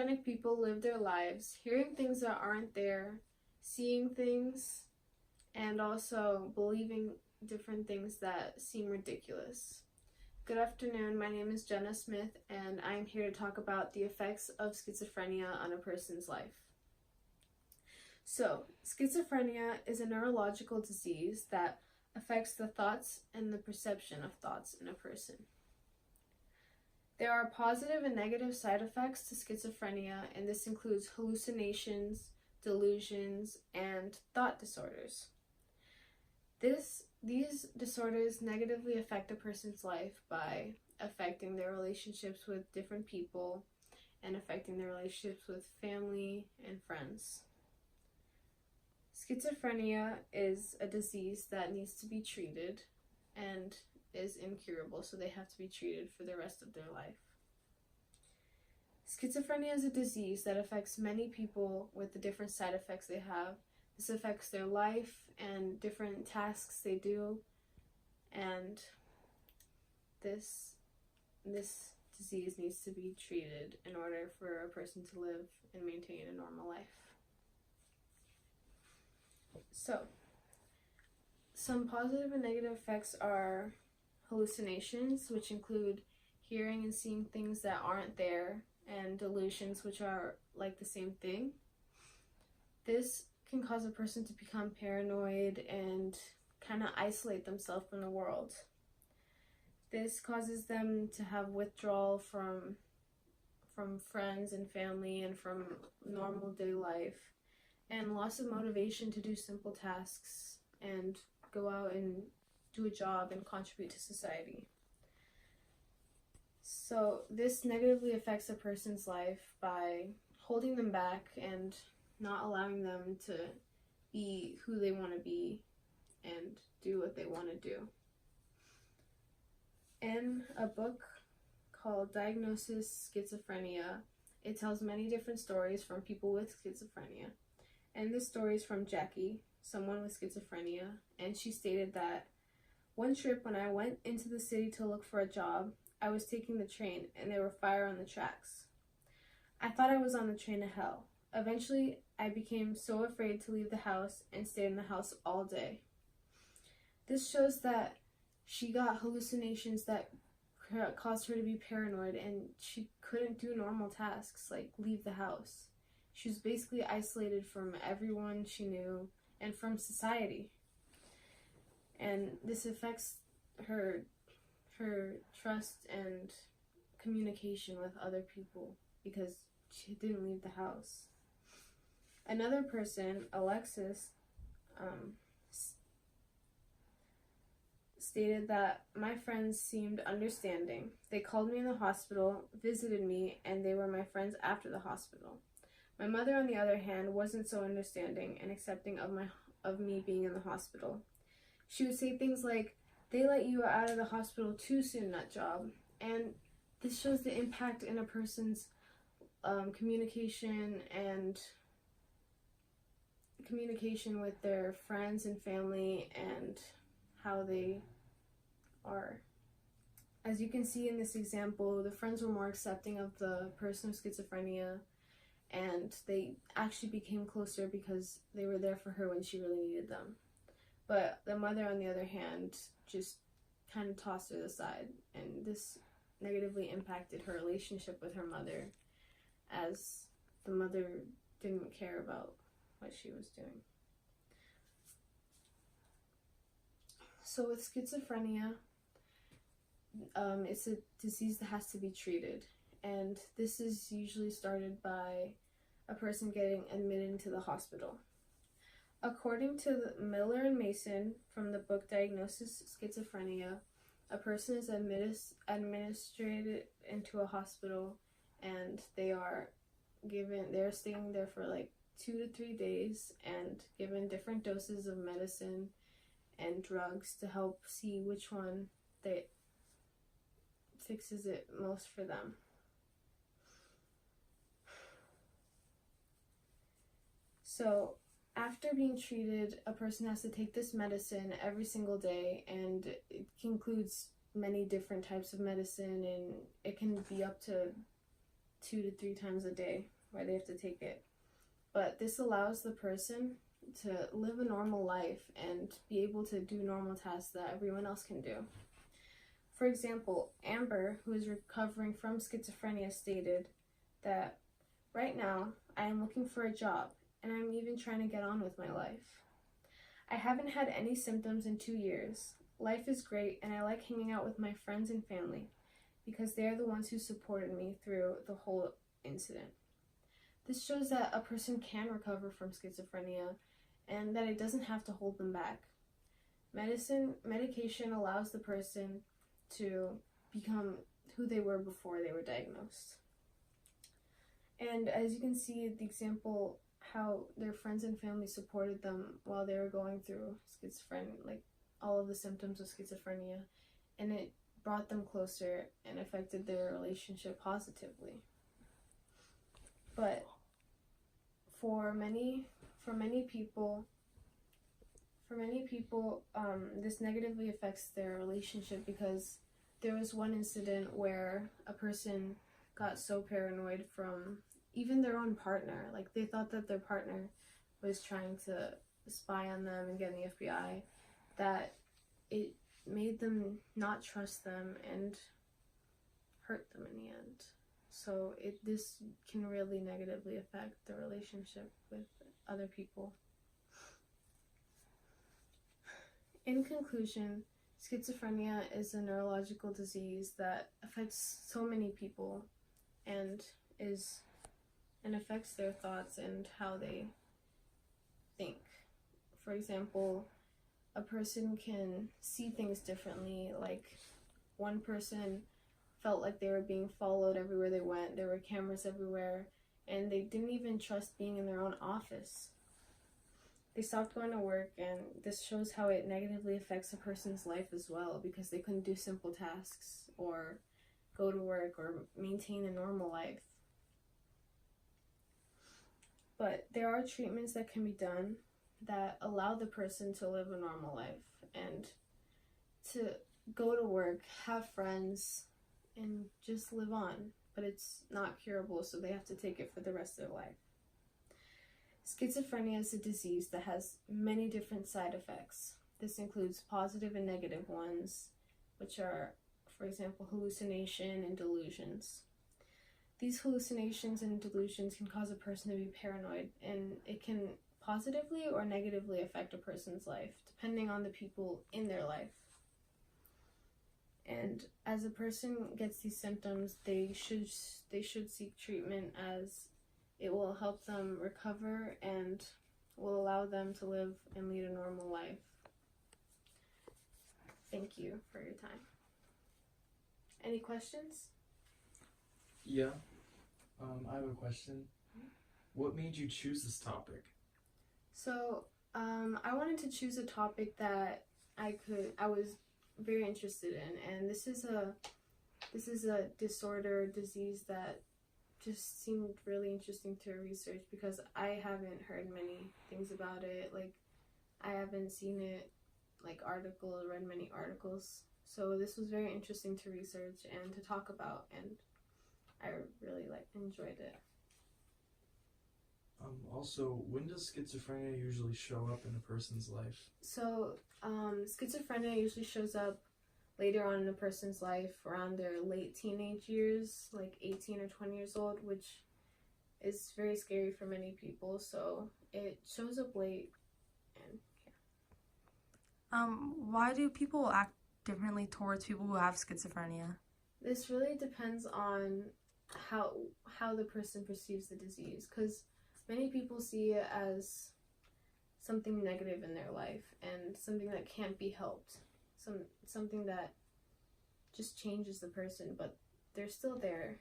schizophrenic people live their lives hearing things that aren't there, seeing things, and also believing different things that seem ridiculous. Good afternoon, my name is Jena Smith, and I am here to talk about the effects of schizophrenia on a person's life. So, schizophrenia is a neurological disease that affects the thoughts and the perception of thoughts in a person. There are positive and negative side effects to schizophrenia, and this includes hallucinations, delusions, and thought disorders. These disorders negatively affect a person's life by affecting their relationships with different people and affecting their relationships with family and friends. Schizophrenia is a disease that needs to be treated and is incurable, so they have to be treated for the rest of their life. Schizophrenia is a disease that affects many people with the different side effects they have. This affects their life and different tasks they do, and this disease needs to be treated in order for a person to live and maintain a normal life. So, some positive and negative effects are hallucinations, which include hearing and seeing things that aren't there, and delusions, which are like the same thing. This can cause a person to become paranoid and kind of isolate themselves from the world. This causes them to have withdrawal from friends and family and from normal day life, and loss of motivation to do simple tasks and go out and do a job and contribute to society. So this negatively affects a person's life by holding them back and not allowing them to be who they want to be and do what they want to do. In a book called Diagnosis Schizophrenia, it tells many different stories from people with schizophrenia. And this story is from Jackie, someone with schizophrenia, and she stated that one trip when I went into the city to look for a job, I was taking the train and there were fire on the tracks. I thought I was on the train to hell. Eventually, I became so afraid to leave the house and stayed in the house all day. This shows that she got hallucinations that caused her to be paranoid, and she couldn't do normal tasks like leave the house. She was basically isolated from everyone she knew and from society. And this affects her trust and communication with other people because she didn't leave the house. Another person, Alexis, stated that my friends seemed understanding. They called me in the hospital, visited me, and they were my friends after the hospital. My mother, on the other hand, wasn't so understanding and accepting of me being in the hospital. She would say things like, "They let you out of the hospital too soon, nut job." And this shows the impact in a person's communication with their friends and family and how they are. As you can see in this example, the friends were more accepting of the person with schizophrenia, and they actually became closer because they were there for her when she really needed them. But the mother, on the other hand, just kind of tossed her aside, and this negatively impacted her relationship with her mother, as the mother didn't care about what she was doing. So with schizophrenia, it's a disease that has to be treated, and this is usually started by a person getting admitted into the hospital. According to Miller and Mason from the book Diagnosis Schizophrenia, a person is administered into a hospital, and they're staying there for like 2 to 3 days and given different doses of medicine and drugs to help see which one that fixes it most for them. So after being treated, a person has to take this medicine every single day, and it includes many different types of medicine, and it can be up to 2 to 3 times a day where they have to take it. But this allows the person to live a normal life and be able to do normal tasks that everyone else can do. For example, Amber, who is recovering from schizophrenia, stated that right now I am looking for a job and I'm even trying to get on with my life. I haven't had any symptoms in 2 years. Life is great and I like hanging out with my friends and family because they are the ones who supported me through the whole incident. This shows that a person can recover from schizophrenia and that it doesn't have to hold them back. Medication allows the person to become who they were before they were diagnosed. And as you can see, the example how their friends and family supported them while they were going through schizophrenia, like all of the symptoms of schizophrenia, and it brought them closer and affected their relationship positively. But for many people, this negatively affects their relationship because there was one incident where a person got so paranoid from even their own partner. Like, they thought that their partner was trying to spy on them and get in the FBI, that it made them not trust them and hurt them in the end. So this can really negatively affect the relationship with other people. In conclusion, schizophrenia is a neurological disease that affects so many people and affects their thoughts and how they think. For example, a person can see things differently. Like, one person felt like they were being followed everywhere they went. There were cameras everywhere, and they didn't even trust being in their own office. They stopped going to work, and this shows how it negatively affects a person's life as well, because they couldn't do simple tasks or go to work or maintain a normal life. But there are treatments that can be done that allow the person to live a normal life and to go to work, have friends, and just live on. But it's not curable, so they have to take it for the rest of their life. Schizophrenia is a disease that has many different side effects. This includes positive and negative ones, which are, for example, hallucination and delusions. These hallucinations and delusions can cause a person to be paranoid, and it can positively or negatively affect a person's life, depending on the people in their life. And as a person gets these symptoms, they should seek treatment, as it will help them recover and will allow them to live and lead a normal life. Thank you for your time. Any questions? Yeah. I have a question. What made you choose this topic? So, I wanted to choose a topic that I was very interested in, and this is a disease that just seemed really interesting to research, because I haven't heard many things about it. Like, I haven't seen it, read many articles. So this was very interesting to research and to talk about, and I really enjoyed it. Also, when does schizophrenia usually show up in a person's life? So, schizophrenia usually shows up later on in a person's life, around their late teenage years, like 18 or 20 years old, which is very scary for many people. So it shows up late, and yeah. Why do people act differently towards people who have schizophrenia? This really depends on how the person perceives the disease, because many people see it as something negative in their life and something that can't be helped, something that just changes the person, but they're still there.